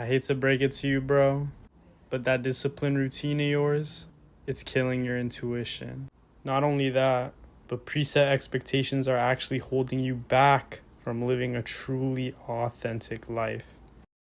I hate to break it to you, bro, but that disciplined routine of yours, it's killing your intuition. Not only that, but preset expectations are actually holding you back from living a truly authentic life.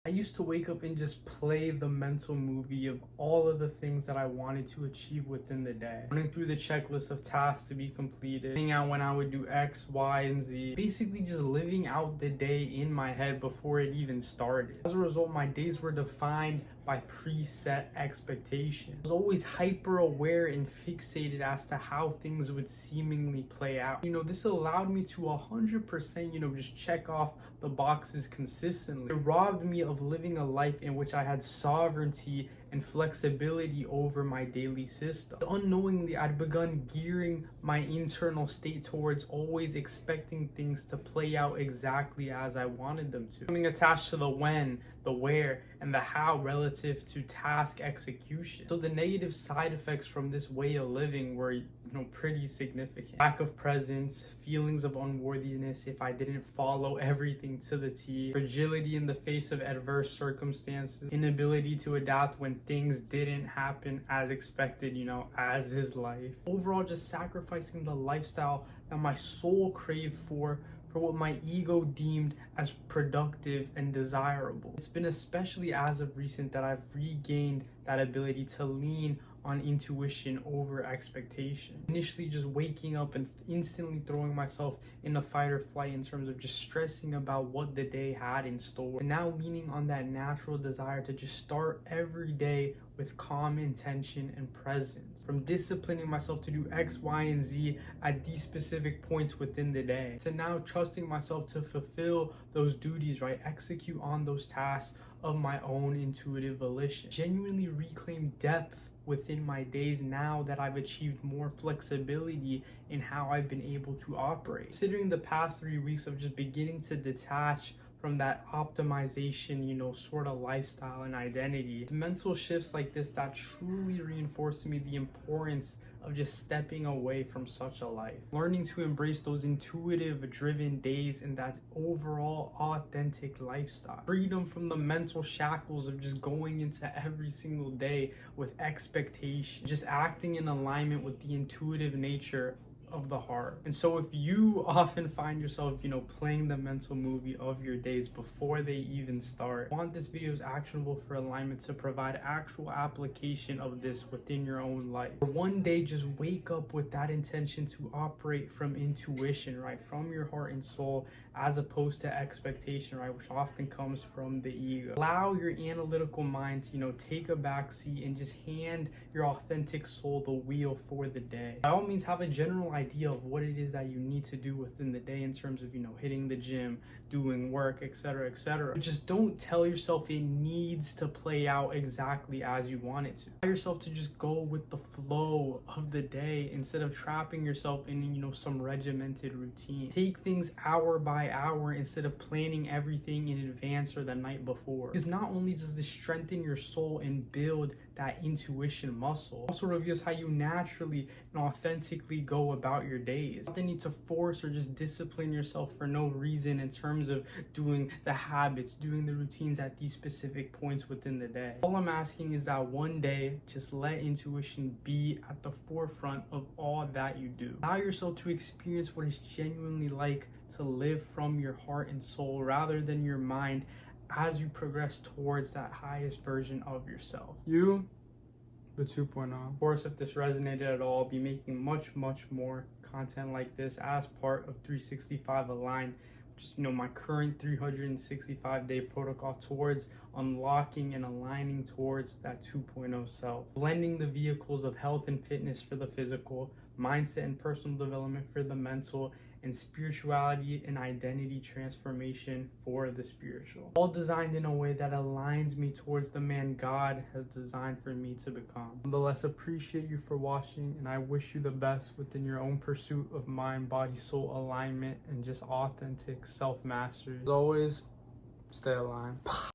I used to wake up and just play the mental movie of all of the things that I wanted to achieve within the day. Running through the checklist of tasks to be completed, finding out when I would do X, Y, and Z. Basically just living out the day in my head before it even started. As a result, my days were defined by preset expectations. I was always hyper aware and fixated as to how things would seemingly play out. This allowed me to 100%, just check off the boxes consistently. It robbed me of living a life in which I had sovereignty and flexibility over my daily system. Unknowingly, I'd begun gearing my internal state towards always expecting things to play out exactly as I wanted them to. Becoming attached to the when, the where, and the how relative to task execution. So the negative side effects from this way of living were, pretty significant. Lack of presence, feelings of unworthiness if I didn't follow everything to the T, fragility in the face of adverse circumstances, inability to adapt when things didn't happen as expected, as is life. Overall, just sacrificing the lifestyle that my soul craved for what my ego deemed as productive and desirable. It's been especially as of recent that I've regained that ability to lean on intuition over expectation. Initially just waking up and instantly throwing myself in a fight or flight in terms of just stressing about what the day had in store. And now leaning on that natural desire to just start every day with calm intention and presence. From disciplining myself to do X, Y, and Z at these specific points within the day, to now trusting myself to fulfill those duties, right? Execute on those tasks of my own intuitive volition. Genuinely reclaim depth within my days now that I've achieved more flexibility in how I've been able to operate. Considering the past 3 weeks of just beginning to detach from that optimization, sort of lifestyle and identity. It's mental shifts like this that truly reinforce to me the importance of just stepping away from such a life. Learning to embrace those intuitive driven days and that overall authentic lifestyle. Freedom from the mental shackles of just going into every single day with expectation. Just acting in alignment with the intuitive nature of the heart. And so if you often find yourself, playing the mental movie of your days before they even start, I want this video is actionable for alignment to provide actual application of this within your own life. For one day, just wake up with that intention to operate from intuition, right? From your heart and soul, as opposed to expectation, right? Which often comes from the ego. Allow your analytical mind to, take a back seat and just hand your authentic soul the wheel for the day. By all means, have a general idea of what it is that you need to do within the day in terms of, hitting the gym, doing work, etc., etc. But just don't tell yourself it needs to play out exactly as you want it to. Allow yourself to just go with the flow of the day instead of trapping yourself in, some regimented routine. Take things hour by hour instead of planning everything in advance or the night before. Because not only does this strengthen your soul and build that intuition muscle, it also reveals how you naturally and authentically go about your days. Not the need to force or just discipline yourself for no reason in terms of doing the habits, doing the routines at these specific points within the day. All I'm asking is that one day, just let intuition be at the forefront of all that you do. Allow yourself to experience what it's genuinely like to live from your heart and soul rather than your mind as you progress towards that highest version of yourself. You, the 2.0. Of course, if this resonated at all, I'll be making much more content like this as part of 365 Align, which is, my current 365-day protocol towards unlocking and aligning towards that 2.0 self. Blending the vehicles of health and fitness for the physical, mindset and personal development for the mental, and spirituality and identity transformation for the spiritual. All designed in a way that aligns me towards the man God has designed for me to become. Nonetheless, appreciate you for watching, and I wish you the best within your own pursuit of mind, body, soul alignment and just authentic self-mastery. As always, stay aligned.